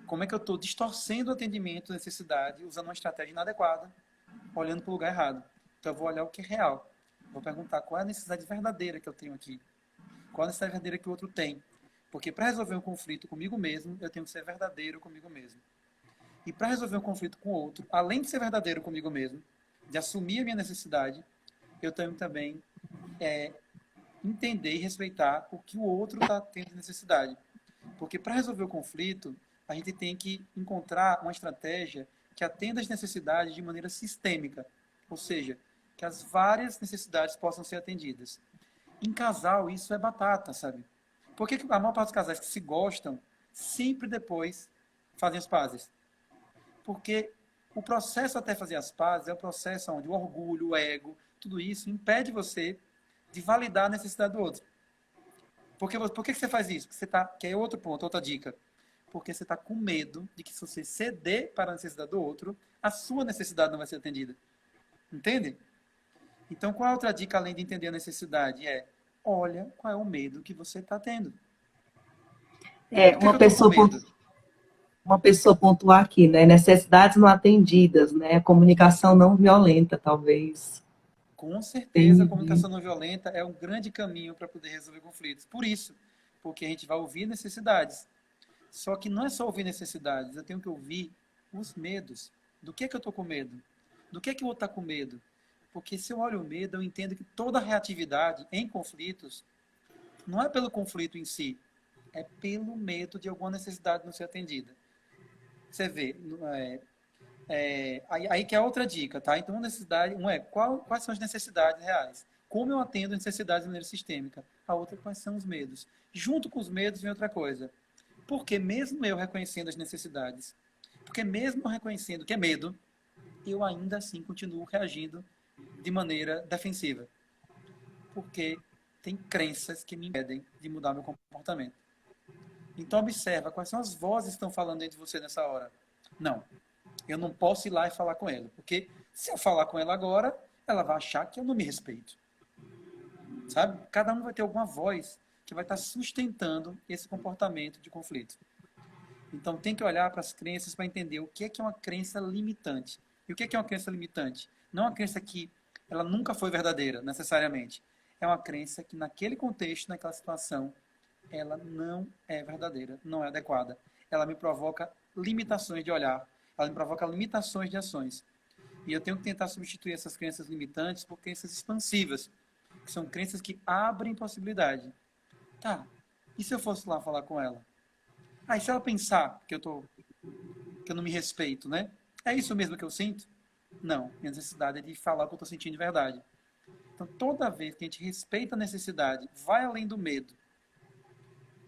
Como é que eu estou distorcendo o atendimento da necessidade, usando uma estratégia inadequada, olhando para o lugar errado? Então, eu vou olhar o que é real. Vou perguntar qual é a necessidade verdadeira que eu tenho aqui. Qual a necessidade verdadeira que o outro tem. Porque para resolver um conflito comigo mesmo, eu tenho que ser verdadeiro comigo mesmo. E para resolver um conflito com o outro, além de ser verdadeiro comigo mesmo, de assumir a minha necessidade, eu tenho também entender e respeitar o que o outro está tendo de necessidade. Porque para resolver o conflito, a gente tem que encontrar uma estratégia que atenda às necessidades de maneira sistêmica. Ou seja, que as várias necessidades possam ser atendidas. Em casal, isso é batata, sabe? Por que a maior parte dos casais que se gostam, sempre depois fazem as pazes? Porque o processo até fazer as pazes é o processo onde o orgulho, o ego, tudo isso impede você de validar a necessidade do outro. Por que você faz isso? Que é outro ponto, outra dica. Porque você está com medo de que se você ceder para a necessidade do outro, a sua necessidade não vai ser atendida. Entende? Então, qual é a outra dica além de entender a necessidade? Olha qual é o medo que você está tendo. Por que eu estou com medo? Uma pessoa pontuar aqui, né? Necessidades não atendidas, né? Comunicação não violenta, talvez. Com certeza, a comunicação não violenta é um grande caminho para poder resolver conflitos. Por isso, porque a gente vai ouvir necessidades. Só que não é só ouvir necessidades, eu tenho que ouvir os medos. Do que eu estou com medo? Do que o outro está com medo? Porque se eu olho o medo, eu entendo que toda reatividade em conflitos não é pelo conflito em si, é pelo medo de alguma necessidade não ser atendida. Você vê, aí que é outra dica, tá? Então, necessidade, quais são as necessidades reais? Como eu atendo necessidades de maneira sistêmica? A outra, quais são os medos? Junto com os medos vem outra coisa. Porque mesmo eu reconhecendo as necessidades, porque mesmo reconhecendo que é medo, eu ainda assim continuo reagindo de maneira defensiva. Porque tem crenças que me impedem de mudar meu comportamento. Então, observa quais são as vozes que estão falando dentro de você nessa hora. Não, eu não posso ir lá e falar com ela. Porque se eu falar com ela agora, ela vai achar que eu não me respeito. Sabe? Cada um vai ter alguma voz que vai estar sustentando esse comportamento de conflito. Então, tem que olhar para as crenças para entender o que é uma crença limitante. E o que é uma crença limitante? Não é uma crença que ela nunca foi verdadeira, necessariamente. É uma crença que, naquele contexto, naquela situação, ela não é verdadeira, não é adequada. Ela me provoca limitações de olhar, ela me provoca limitações de ações. E eu tenho que tentar substituir essas crenças limitantes por crenças expansivas, que são crenças que abrem possibilidade. Tá, e se eu fosse lá falar com ela? E se ela pensar que eu não me respeito, né? É isso mesmo que eu sinto? Não, minha necessidade é de falar o que eu estou sentindo de verdade. Então, toda vez que a gente respeita a necessidade, vai além do medo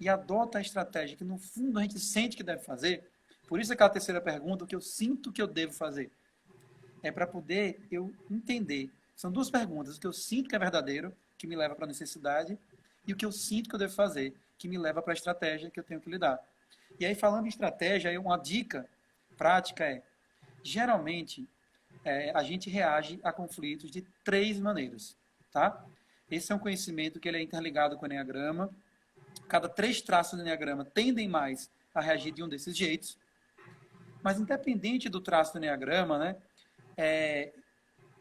e adota a estratégia que, no fundo, a gente sente que deve fazer, por isso aquela terceira pergunta, o que eu sinto que eu devo fazer, é para poder eu entender. São duas perguntas, o que eu sinto que é verdadeiro, que me leva para a necessidade, e o que eu sinto que eu devo fazer, que me leva para a estratégia que eu tenho que lidar. E aí, falando em estratégia, uma dica prática geralmente, a gente reage a conflitos de 3 maneiras, tá? Esse é um conhecimento que ele é interligado com o Enneagrama. Cada 3 traços do Enneagrama tendem mais a reagir de um desses jeitos. Mas, independente do traço do Enneagrama, né,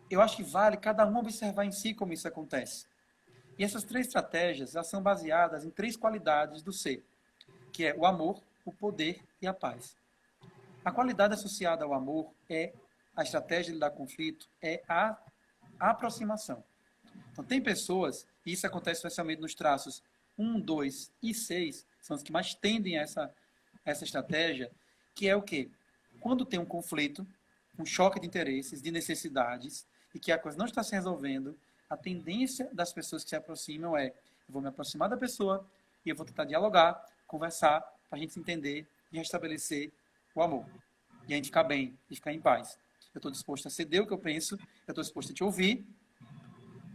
eu acho que vale cada um observar em si como isso acontece. E essas 3 estratégias, elas são baseadas em 3 qualidades do ser, que é o amor, o poder e a paz. A qualidade associada ao amor a estratégia de lidar com conflito, é a aproximação. Então, tem pessoas, e isso acontece especialmente nos traços 1, 2 e 6, são os que mais tendem a essa estratégia, que é o quê? Quando tem um conflito, um choque de interesses, de necessidades, e que a coisa não está se resolvendo, a tendência das pessoas que se aproximam eu vou me aproximar da pessoa e eu vou tentar dialogar, conversar, para a gente se entender e restabelecer o amor. E a gente ficar bem e ficar em paz. Eu estou disposto a ceder o que eu penso, eu estou disposto a te ouvir.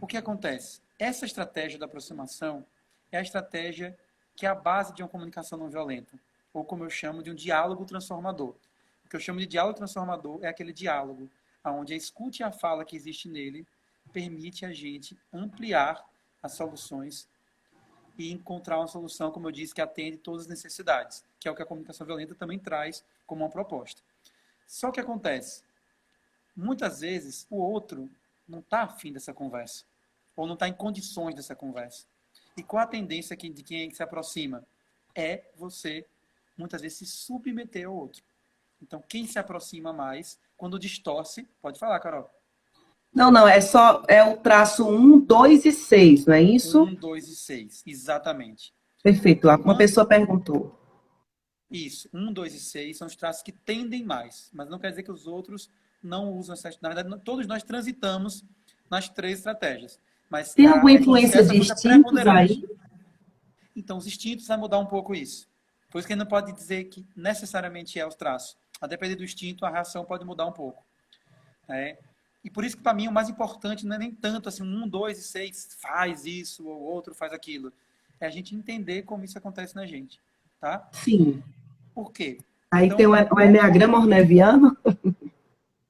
O que acontece? Essa estratégia da aproximação é a estratégia que é a base de uma comunicação não violenta, ou como eu chamo de um diálogo transformador. O que eu chamo de diálogo transformador é aquele diálogo onde a escuta e a fala que existe nele permite a gente ampliar as soluções e encontrar uma solução, como eu disse, que atende todas as necessidades, que é o que a comunicação violenta também traz como uma proposta. Só que acontece, muitas vezes o outro não está afim dessa conversa, ou não está em condições dessa conversa. E qual a tendência de quem se aproxima? É você, muitas vezes, se submeter ao outro. Então, quem se aproxima mais, quando distorce, pode falar, Carol. Não, é o traço 1, 2 e 6, não é isso? 1, 2 e 6, exatamente. Perfeito, uma pessoa perguntou. Isso, 1, 2 e 6 são os traços que tendem mais, mas não quer dizer que os outros não usam essa. Na verdade, todos nós transitamos nas 3 estratégias. Mas tem alguma é como se influência essa de fosse a instintos preponderante. aí? Então, os instintos vai mudar um pouco isso. Por isso que a gente não pode dizer que necessariamente é os traços. A depender do instinto, a reação pode mudar um pouco. E por isso que, para mim, o mais importante não é nem tanto assim, 1, 2 e 6 faz isso, ou outro faz aquilo. É a gente entender como isso acontece na gente. Tá? Sim. Por quê? Aí Então, tem o eneagrama orneviano.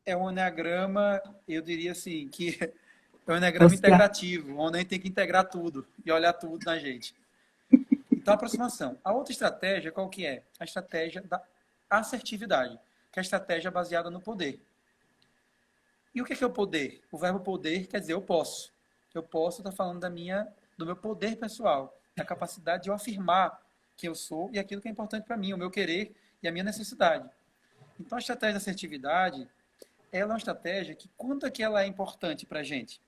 é um eneagrama, eu diria assim, que é um eneagrama integrativo, onde a gente tem que integrar tudo e olhar tudo na gente. Então, aproximação. A outra estratégia, qual que é? A estratégia da assertividade, que é a estratégia baseada no poder. E o que é o poder? O verbo poder quer dizer eu posso. Eu posso estar falando do meu poder pessoal, da capacidade de eu afirmar que eu sou e aquilo que é importante para mim, o meu querer e a minha necessidade. Então, a estratégia da assertividade, ela é uma estratégia que, quando é que ela é importante para a gente?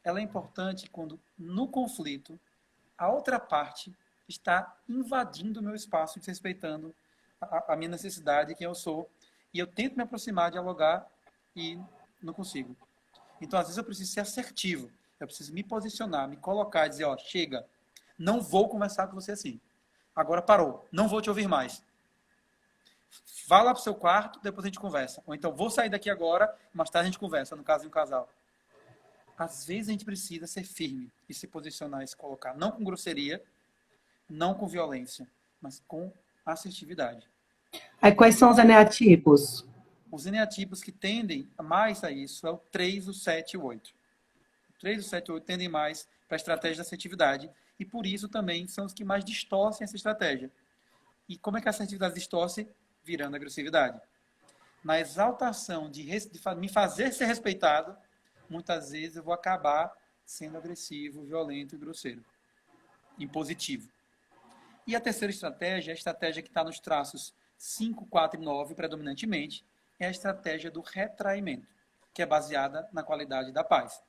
Ela é importante quando, no conflito, a outra parte está invadindo o meu espaço, desrespeitando a minha necessidade, quem eu sou, e eu tento me aproximar, dialogar e não consigo. Então, às vezes, eu preciso ser assertivo, eu preciso me posicionar, me colocar e dizer, ó, chega, não vou conversar com você assim. Agora parou, não vou te ouvir mais. Vá lá para o seu quarto, depois a gente conversa. Ou então, vou sair daqui agora, mais tarde a gente conversa, no caso de um casal. Às vezes a gente precisa ser firme e se posicionar e se colocar, não com grosseria, não com violência, mas com assertividade. Aí quais são os eneatipos? Os eneatipos que tendem mais a isso é o 3, o 7 e o 8. O 3, o 7 e o 8 tendem mais para a estratégia da assertividade e por isso também são os que mais distorcem essa estratégia. E como é que a assertividade distorce? Virando agressividade. Na exaltação de me fazer ser respeitado, muitas vezes eu vou acabar sendo agressivo, violento e grosseiro. Impositivo. E a terceira estratégia, a estratégia que está nos traços 5, 4 e 9, predominantemente, é a estratégia do retraimento, que é baseada na qualidade da paz.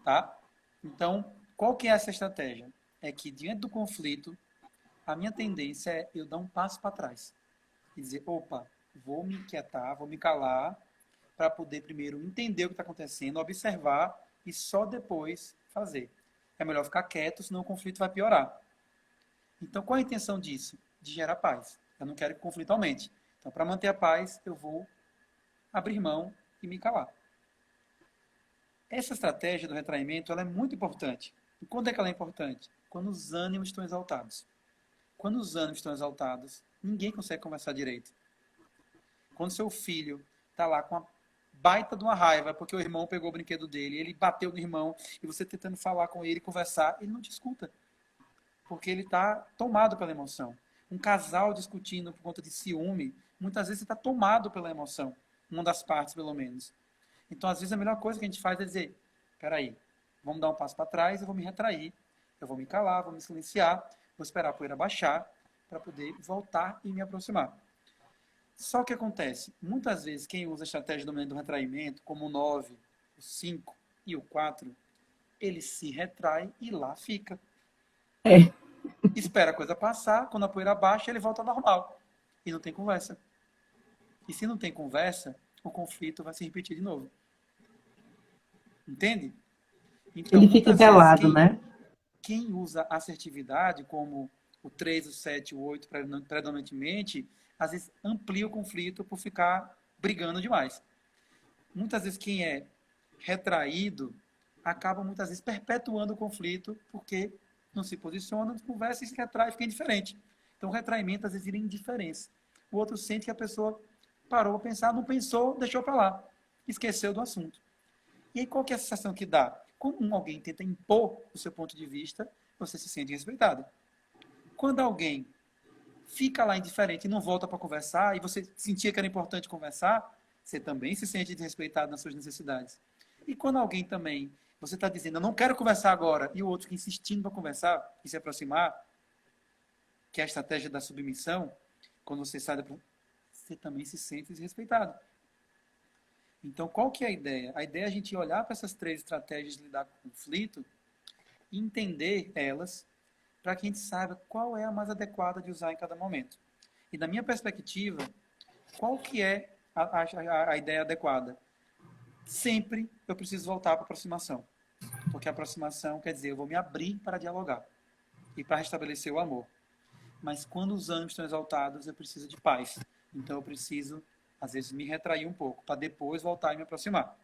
Tá? Então, qual que é essa estratégia? É que, diante do conflito, a minha tendência é eu dar um passo para trás. E dizer, opa, vou me quietar, vou me calar, para poder primeiro entender o que está acontecendo, observar e só depois fazer. É melhor ficar quieto, senão o conflito vai piorar. Então, qual é a intenção disso? De gerar paz. Eu não quero que o conflito aumente. Então, para manter a paz, eu vou abrir mão e me calar. Essa estratégia do retraimento ela é muito importante. E quando é que ela é importante? Quando os ânimos estão exaltados. Quando os ânimos estão exaltados, ninguém consegue conversar direito. Quando seu filho está lá com uma baita de uma raiva, porque o irmão pegou o brinquedo dele, ele bateu no irmão, e você tentando falar com ele, conversar, ele não te escuta. Porque ele está tomado pela emoção. Um casal discutindo por conta de ciúme, muitas vezes está tomado pela emoção. Uma das partes, pelo menos. Então, às vezes, a melhor coisa que a gente faz é dizer, peraí, vamos dar um passo para trás, eu vou me retrair, eu vou me calar, vou me silenciar, vou esperar a poeira baixar, para poder voltar e me aproximar. Só que acontece, muitas vezes quem usa a estratégia do retraimento, como o 9, o 5 e o 4, ele se retrai e lá fica. Espera a coisa passar, quando a poeira baixa, ele volta ao normal. E não tem conversa. E se não tem conversa, o conflito vai se repetir de novo. Entende? Então, ele fica velado, né? Quem usa assertividade, como o 3, o 7 e o 8 predominantemente, às vezes amplia o conflito por ficar brigando demais. Muitas vezes quem é retraído acaba muitas vezes perpetuando o conflito porque não se posiciona, não conversa e se retrai e fica indiferente. Então o retraimento às vezes vira indiferença. O outro sente que a pessoa parou a pensar, não pensou, deixou para lá. esqueceu do assunto. E aí qual que é a sensação que dá? Quando alguém tenta impor o seu ponto de vista, você se sente respeitado. Quando alguém fica lá indiferente e não volta para conversar, e você sentia que era importante conversar, você também se sente desrespeitado nas suas necessidades. E quando alguém também, você está dizendo, eu não quero conversar agora, e o outro fica insistindo para conversar e se aproximar, que é a estratégia da submissão, quando você sai, você também se sente desrespeitado. Então, qual que é a ideia? A ideia é a gente olhar para essas 3 estratégias de lidar com o conflito e entender elas para que a gente saiba qual é a mais adequada de usar em cada momento. E, da minha perspectiva, qual que é a ideia adequada? Sempre eu preciso voltar para a aproximação. Porque a aproximação quer dizer, eu vou me abrir para dialogar e para restabelecer o amor. Mas quando os ânimos estão exaltados, eu preciso de paz. Então eu preciso, às vezes, me retrair um pouco, para depois voltar e me aproximar.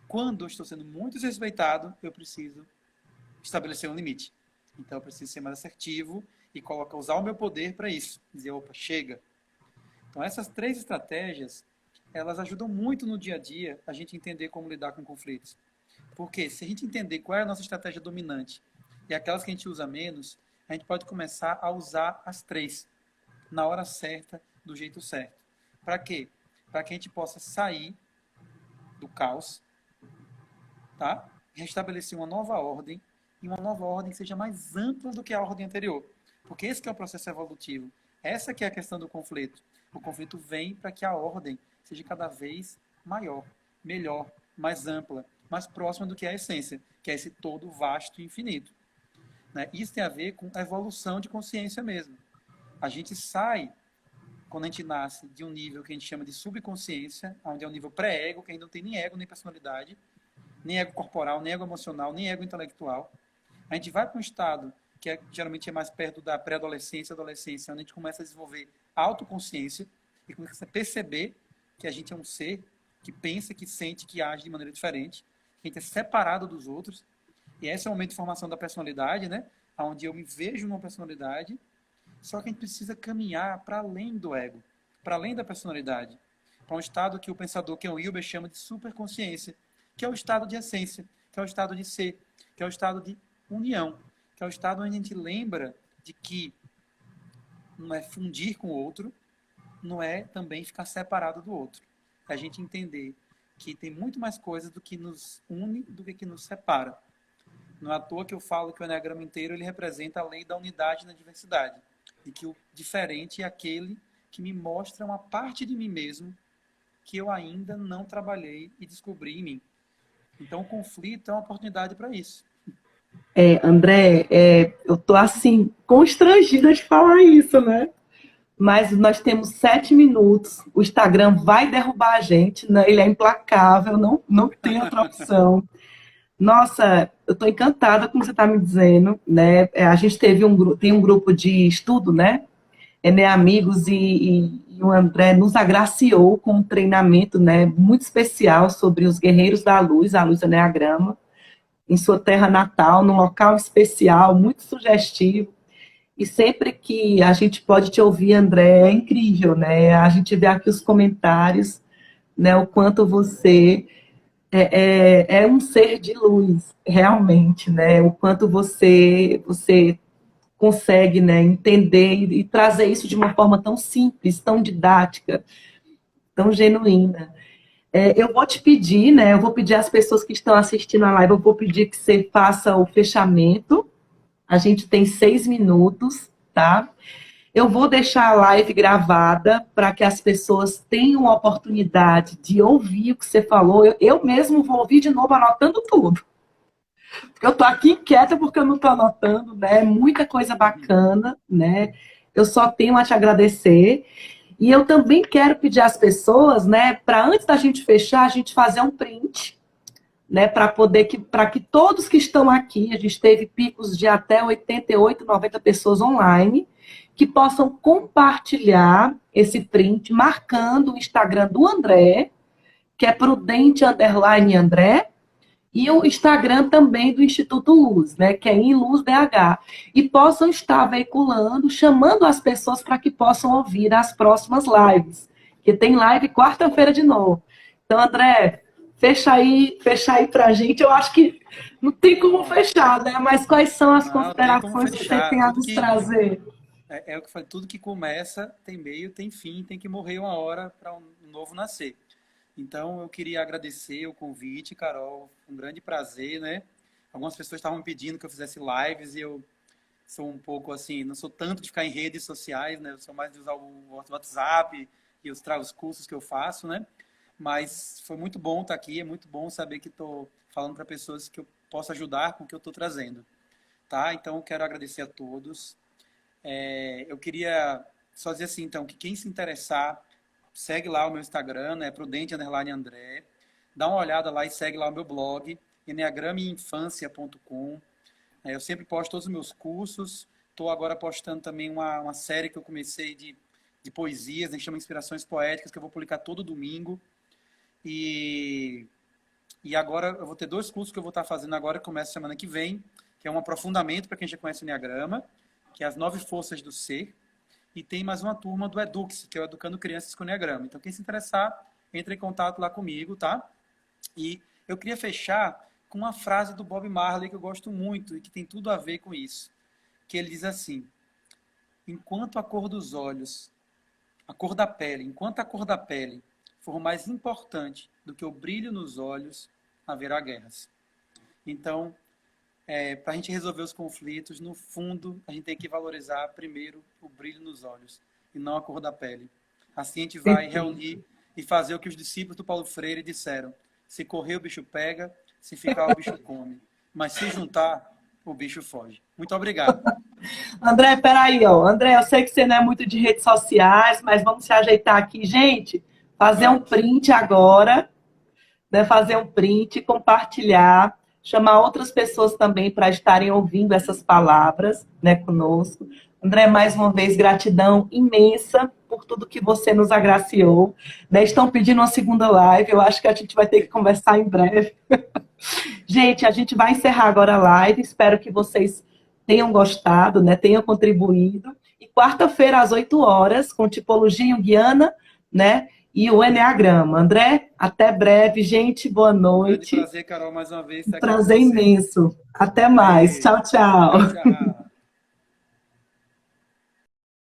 Quando eu estou sendo muito desrespeitado, eu preciso estabelecer um limite. Então eu preciso ser mais assertivo e usar o meu poder para isso. Dizer, opa, chega. Então essas 3 estratégias, elas ajudam muito no dia a dia a gente entender como lidar com conflitos. Porque se a gente entender qual é a nossa estratégia dominante e aquelas que a gente usa menos, a gente pode começar a usar as 3 na hora certa, do jeito certo. Para quê? Para que a gente possa sair do caos, tá? Restabelecer uma nova ordem, e uma nova ordem que seja mais ampla do que a ordem anterior. Porque esse que é o processo evolutivo. Essa que é a questão do conflito. O conflito vem para que a ordem seja cada vez maior, melhor, mais ampla, mais próxima do que a essência, que é esse todo vasto e infinito. Né? Isso tem a ver com a evolução de consciência mesmo. A gente sai, quando a gente nasce, de um nível que a gente chama de subconsciência, onde é um nível pré-ego, que ainda não tem nem ego, nem personalidade, nem ego corporal, nem ego emocional, nem ego intelectual. A gente vai para um estado que geralmente é mais perto da pré-adolescência, adolescência, onde a gente começa a desenvolver autoconsciência e começa a perceber que a gente é um ser que pensa, que sente, que age de maneira diferente, que a gente é separado dos outros. E esse é o momento de formação da personalidade, né? Onde eu me vejo numa personalidade, só que a gente precisa caminhar para além do ego, para além da personalidade, para um estado que o pensador Ken Wilber chama de superconsciência, que é o estado de essência, que é o estado de ser, que é o estado de união, que é o estado onde a gente lembra de que não é fundir com o outro, não é também ficar separado do outro. É a gente entender que tem muito mais coisas do que nos une do que nos separa. Não é à toa que eu falo que o Enneagrama inteiro ele representa a lei da unidade na diversidade. E que o diferente é aquele que me mostra uma parte de mim mesmo que eu ainda não trabalhei e descobri em mim. Então o conflito é uma oportunidade para isso. André, eu tô assim, constrangida de falar isso, né? Mas nós temos 7 minutos, o Instagram vai derrubar a gente, né? Ele é implacável, não tem outra opção. Nossa, eu tô encantada com o que você está me dizendo, né? A gente tem um grupo de estudo, né? Amigos e o André nos agraciou com um treinamento, né, muito especial sobre os guerreiros da luz, a luz do Enneagrama, em sua terra natal, num local especial, muito sugestivo. E sempre que a gente pode te ouvir, André, é incrível, né? A gente vê aqui os comentários, né? O quanto você é um ser de luz, realmente, né? O quanto você consegue, né, entender e trazer isso de uma forma tão simples, tão didática, tão genuína. Eu vou te pedir, né? Eu vou pedir às pessoas que estão assistindo a live, eu vou pedir que você faça o fechamento. A gente tem 6 minutos, tá? Eu vou deixar a live gravada para que as pessoas tenham a oportunidade de ouvir o que você falou. Eu mesmo vou ouvir de novo, anotando tudo. Porque eu estou aqui inquieta porque eu não estou anotando, né? Muita coisa bacana, né? Eu só tenho a te agradecer. E eu também quero pedir às pessoas, né? Para antes da gente fechar, a gente fazer um print, né, para que todos que estão aqui, a gente teve picos de até 88, 90 pessoas online, que possam compartilhar esse print, marcando o Instagram do André, que é prudente_André, e o Instagram também do Instituto Luz, né, que é em Luz DH, e possam estar veiculando, chamando as pessoas para que possam ouvir as próximas lives, que tem live quarta-feira de novo. Então, André, Fecha aí pra gente. Eu acho que não tem como fechar, né? Mas quais são as Não, tem como considerações que você fechar. tem a Tudo nos que trazer? é o que eu falei, tudo que começa tem meio, tem fim, tem que morrer uma hora para um novo nascer. Então, eu queria agradecer o convite, Carol, um grande prazer, né? Algumas pessoas estavam me pedindo que eu fizesse lives e eu sou um pouco assim, não sou tanto de ficar em redes sociais, né? Eu sou mais de usar o WhatsApp e os cursos que eu faço, né? Mas foi muito bom estar aqui, é muito bom saber que estou falando para pessoas que eu posso ajudar com o que eu estou trazendo, tá? Então, eu quero agradecer a todos. Eu queria só dizer assim, então, que quem se interessar, segue lá o meu Instagram, né? Prudente_André. Dá uma olhada lá e segue lá o meu blog, enneagramainfancia.com. Eu sempre posto todos os meus cursos. Estou agora postando também uma série que eu comecei de poesias, né, que chama Inspirações Poéticas, que eu vou publicar todo domingo. E agora eu vou ter 2 cursos que eu vou estar fazendo agora, que começa semana que vem, que é um aprofundamento para quem já conhece o Enneagrama, que é as 9 forças do ser. E tem mais uma turma do Edux, que é o Educando Crianças com Enneagrama. Então, quem se interessar, entre em contato lá comigo, tá? E eu queria fechar com uma frase do Bob Marley que eu gosto muito e que tem tudo a ver com isso. Que ele diz assim: enquanto a cor dos olhos, enquanto a cor da pele for mais importante do que o brilho nos olhos, haverá guerras. Então, para a gente resolver os conflitos, no fundo, a gente tem que valorizar primeiro o brilho nos olhos e não a cor da pele. Assim a gente vai reunir e fazer o que os discípulos do Paulo Freire disseram: se correr, o bicho pega, se ficar, o bicho come. Mas se juntar, o bicho foge. Muito obrigado. André, peraí, ó. André, eu sei que você não é muito de redes sociais, mas vamos se ajeitar aqui, gente. Fazer um print agora, né? Fazer um print, compartilhar, chamar outras pessoas também para estarem ouvindo essas palavras, né, conosco. André, mais uma vez, gratidão imensa por tudo que você nos agraciou. Né? Estão pedindo uma segunda live, eu acho que a gente vai ter que conversar em breve. Gente, a gente vai encerrar agora a live, espero que vocês tenham gostado, né, tenham contribuído. E quarta-feira, às 8 horas, com tipologia junguiana, né, e o Enneagrama. André, até breve, gente, boa noite. Um grande prazer, Carol, mais uma vez. Um prazer imenso. Até mais. Tchau, tchau. Tchau, tchau.